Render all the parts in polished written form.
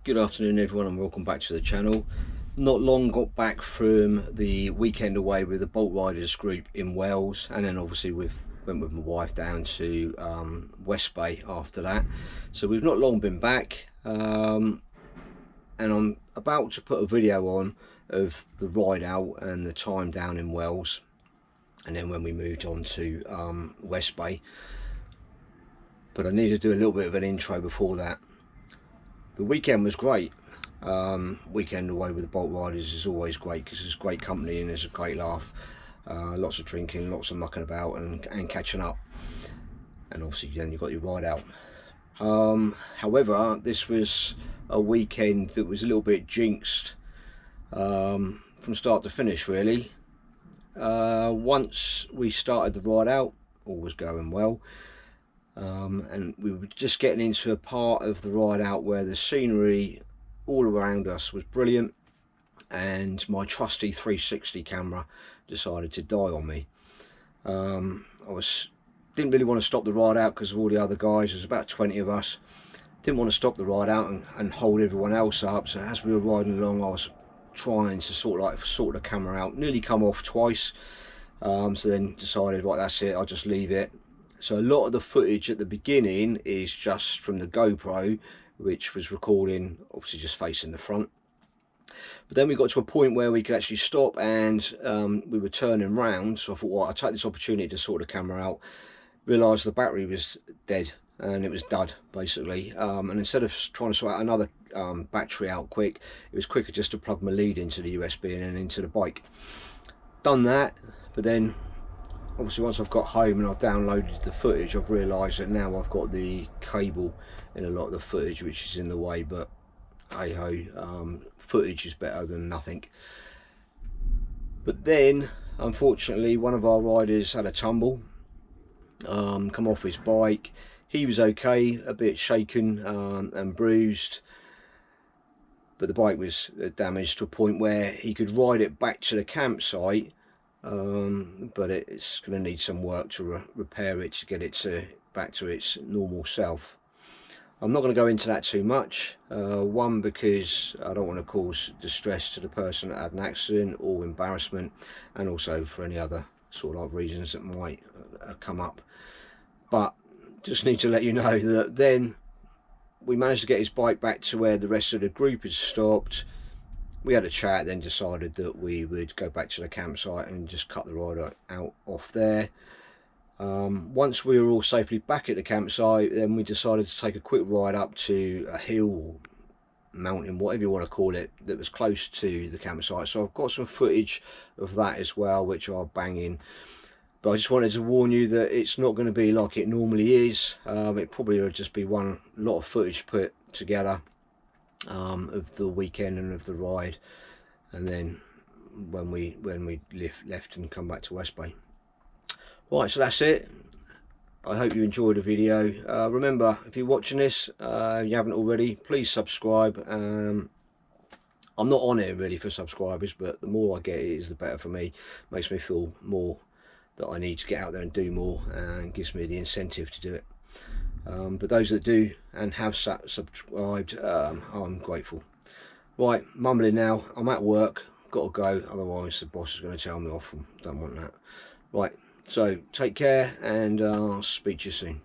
Good afternoon everyone and welcome back to the channel. Not long got back from the weekend away with the Bolt Riders group in Wales, and then obviously went with my wife down to West Bay after that. So we've not long been back, and I'm about to put a video on of the ride out and the time down in Wales, and then when we moved on to West Bay. But I need to do a little bit of an intro before that. The weekend was great. Weekend away with the Bolt Riders is always great because it's great company and it's a great laugh. Lots of drinking, lots of mucking about and catching up, and obviously then you've got your ride out. However, this was a weekend that was a little bit jinxed from start to finish really. Once we started the ride out, all was going well. And we were just getting into a part of the ride out where the scenery all around us was brilliant, and my trusty 360 camera decided to die on me. Didn't really want to stop the ride out because of all the other guys. There's about 20 of us. Didn't want to stop the ride out and hold everyone else up. So as we were riding along, I was trying to sort the camera out. Nearly come off twice. So then decided, right, that's it, I'll just leave it. So a lot of the footage at the beginning is just from the GoPro, which was recording obviously just facing the front. But then we got to a point where we could actually stop, and we were turning round. So I thought, well, I'll take this opportunity to sort the camera out. Realised the battery was dead and it was dud basically. And instead of trying to sort out another battery out quick, it was quicker just to plug my lead into the USB and then into the bike. Done that, but then obviously once I've got home and I've downloaded the footage, I've realised that now I've got the cable in a lot of the footage, which is in the way, but hey ho, footage is better than nothing. But then unfortunately one of our riders had a tumble, come off his bike. He was okay, a bit shaken and bruised, but the bike was damaged to a point where he could ride it back to the campsite. But it's going to need some work to repair it to get it back to its normal self. I'm not going to go into that too much. One, because I don't want to cause distress to the person that had an accident or embarrassment, and also for any other sort of reasons that might come up. But just need to let you know that then we managed to get his bike back to where the rest of the group had stopped. We had a chat, then decided that we would go back to the campsite and just cut the ride out off there. Once we were all safely back at the campsite, then we decided to take a quick ride up to a hill, mountain, whatever you want to call it, that was close to the campsite. So I've got some footage of that as well, which I'll bang in. But I just wanted to warn you that it's not going to be like it normally is. It probably will just be one lot of footage put together of the weekend and of the ride, and then when we left and come back to West Bay. Right, so that's it. I hope you enjoyed the video. Remember, if you're watching this, you haven't already, please subscribe. I'm not on it really for subscribers, but the more I get it is the better for me. Makes me feel more that I need to get out there and do more, and gives me the incentive to do it. But those that do and have subscribed, I'm grateful. Right, mumbling now, I'm at work, got to go, otherwise the boss is going to tell me off, and don't want that. Right, so take care, and I'll speak to you soon.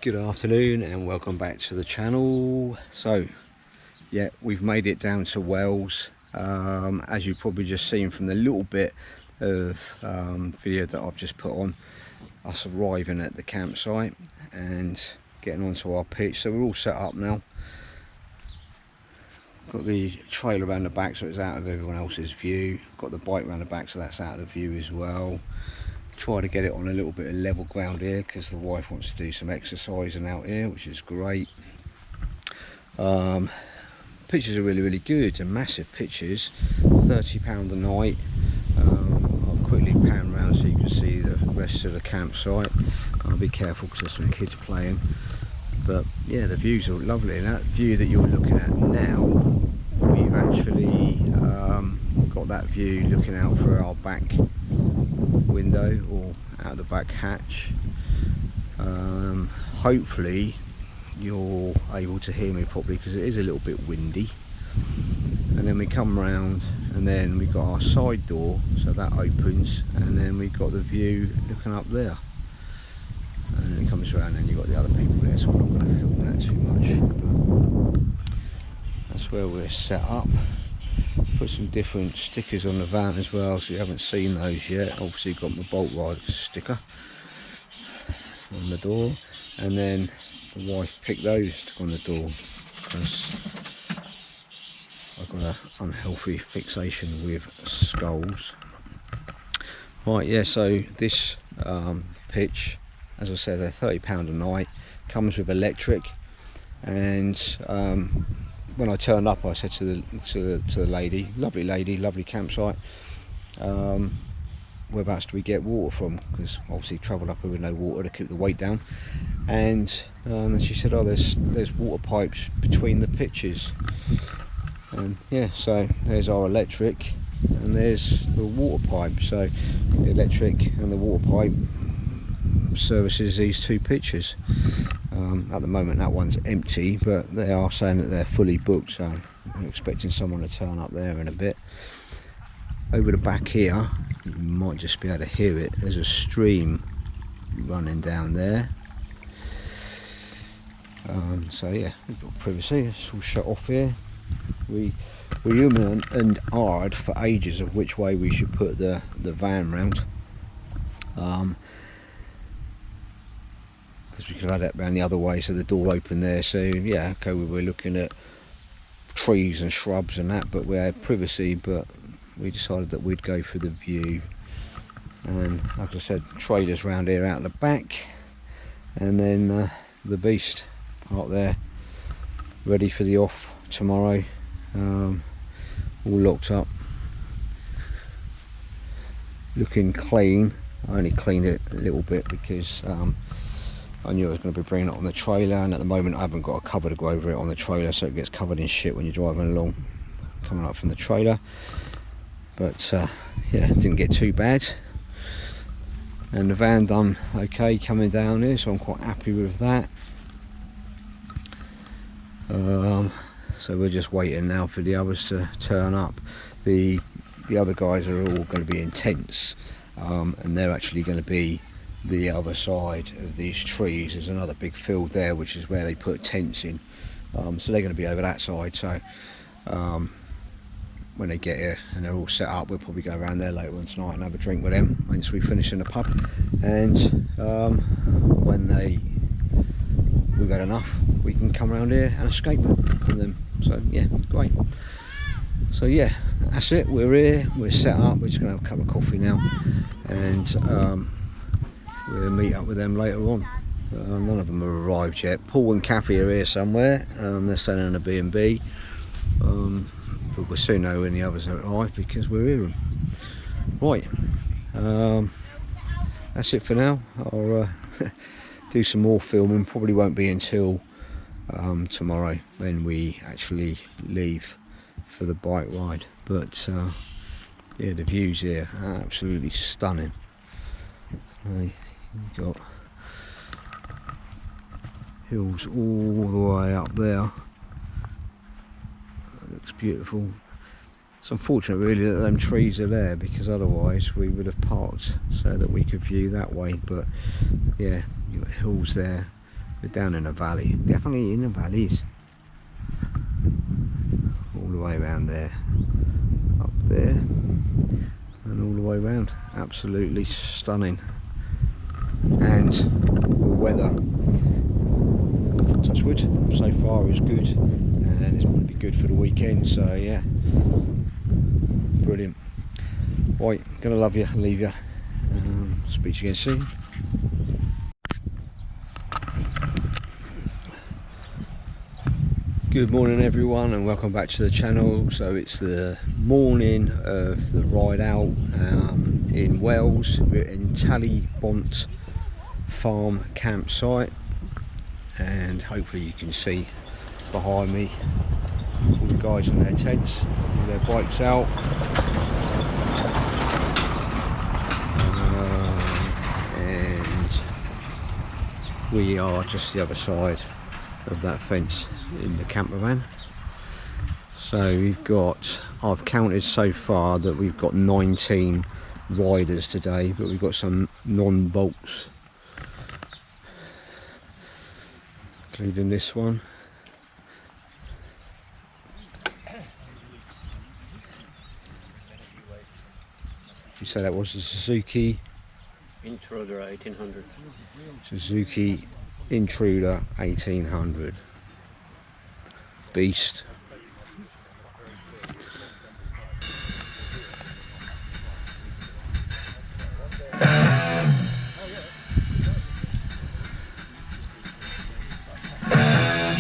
Good afternoon and welcome back to the channel. So yeah, we've made it down to Wells, as you've probably just seen from the little bit of video that I've just put on, us arriving at the campsite and getting onto our pitch. So we're all set up now. Got the trailer around the back so it's out of everyone else's view. Got the bike around the back so that's out of view as well. Try to get it on a little bit of level ground here because the wife wants to do some exercising out here, which is great. Pictures are really good. They're massive pictures, £30 a night. I'll quickly pan around so you can see the rest of the campsite. I'll be careful because there's some kids playing, but yeah, the views are lovely. And that view that you're looking at now, we've actually got that view looking out for our back window or out the back hatch. Hopefully you're able to hear me properly because it is a little bit windy. And then we come round and then we've got our side door, so that opens, and then we've got the view looking up there, and then it comes around and you've got the other people there, so I'm not going to film that too much. But that's where we're set up. Put some different stickers on the van as well, so you haven't seen those yet. Obviously got my Bolt Rider sticker on the door, and then the wife picked those on the door because I've got an unhealthy fixation with skulls. Right, yeah, so this pitch, as I said, they're £30 a night, comes with electric, and when I turned up I said to the lady, lovely campsite, whereabouts do we get water from, because obviously travelled up here with no water to keep the weight down, and she said, oh, there's water pipes between the pitches. And yeah, so there's our electric and there's the water pipe, so the electric and the water pipe services these two pitches. At the moment that one's empty, but they are saying that they're fully booked, so I'm expecting someone to turn up there in a bit. Over the back here, you might just be able to hear it, there's a stream running down there. So yeah, we've got privacy, it's all shut off here. We and argued for ages of which way we should put the van round, because we could have had it round the other way, so the door open there. So yeah, okay, we were looking at trees and shrubs and that, but we had privacy, but we decided that we'd go for the view. And like I said, trailers round here out the back, and then the beast out there ready for the off tomorrow, all locked up, looking clean. I only cleaned it a little bit because I knew I was going to be bringing it on the trailer, and at the moment I haven't got a cover to go over it on the trailer, so it gets covered in shit when you're driving along coming up from the trailer. But yeah, it didn't get too bad, and the van done okay coming down here, so I'm quite happy with that. So we're just waiting now for the others to turn up. The other guys are all going to be in tents, and they're actually going to be the other side of these trees. There's another big field there which is where they put tents in, so they're going to be over that side. So when they get here and they're all set up, we'll probably go around there later on tonight and have a drink with them once we finish in the pub, and when we've had enough, we can come around here and escape from them. So yeah, great. So yeah, that's it, we're here, we're set up, we're just going to have a cup of coffee now, and we'll meet up with them later on. None of them have arrived yet. Paul and Kathy are here somewhere, they're staying in a B&B, but we'll soon know when the others have arrived because we're hearing. Right, that's it for now. I'll do some more filming, probably won't be until tomorrow when we actually leave for the bike ride, but yeah, the views here are absolutely stunning. You've got hills all the way up there, that looks beautiful. It's unfortunate really that them trees are there, because otherwise we would have parked so that we could view that way. But yeah, you've got hills there, We're down in a valley, definitely in the valleys. All the way around there, up there, and all the way around. Absolutely stunning. And the weather, touch wood, so far is good, and it's going to be good for the weekend. So yeah, brilliant. Right, gonna love you, leave you. Speak to you again soon. Good morning everyone, and welcome back to the channel. So it's the morning of the ride out in Wales. We're in Talybont Farm Campsite, and hopefully you can see behind me all the guys in their tents with their bikes out. And we are just the other side of that fence in the camper van. So we've got, I've counted so far that we've got 19 riders today, but we've got some non-bolts, including this one. You say that was a Suzuki Intruder 1800. Suzuki Intruder 1800 beast.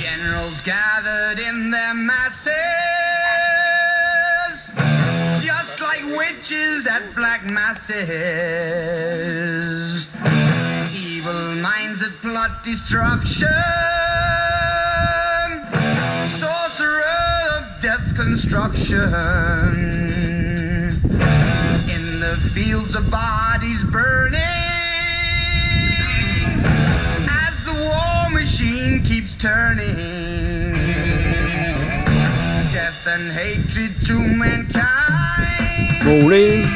Generals gathered in their masses, just like witches at black masses. Evil minds that plot destruction, sorcerer of death's construction. In the fields of bodies burning, as the war machine keeps turning. Death and hatred to mankind, Rolling.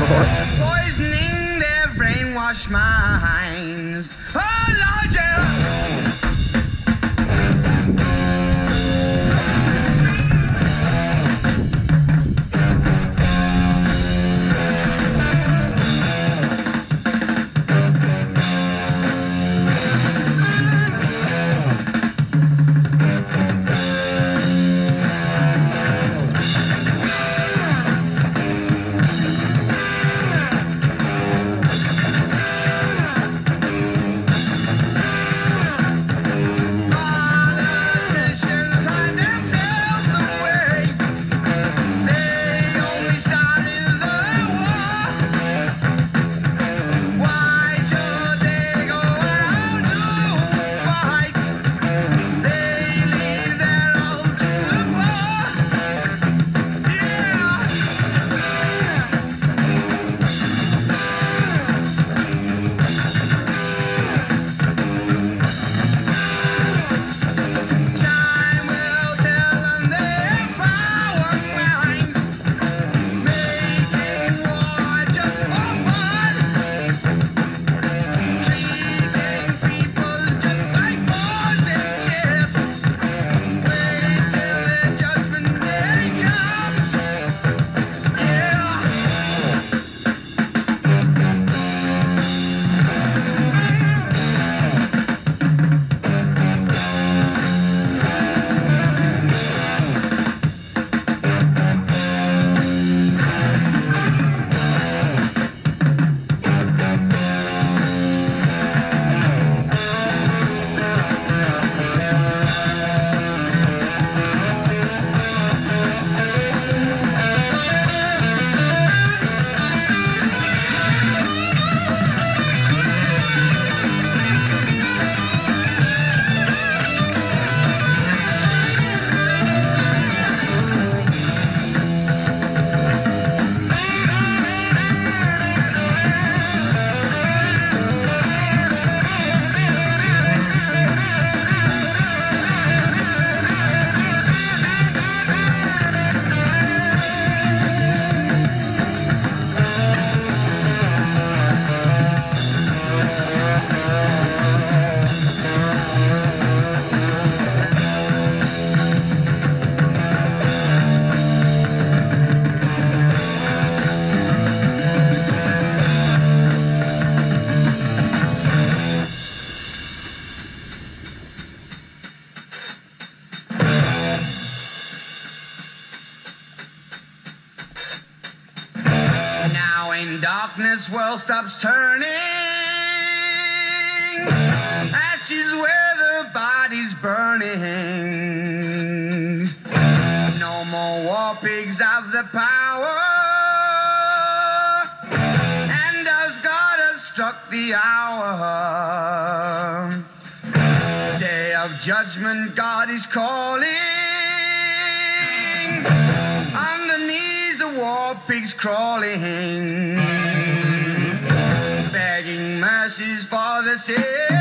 poisoning their brainwashed minds. Oh Lord, yeah. When darkness world stops turning, ashes where the body's burning. No more war pigs have the power, and as God has struck the hour, day of judgment God is calling. Underneath the war pigs crawling, begging mercies for the sick.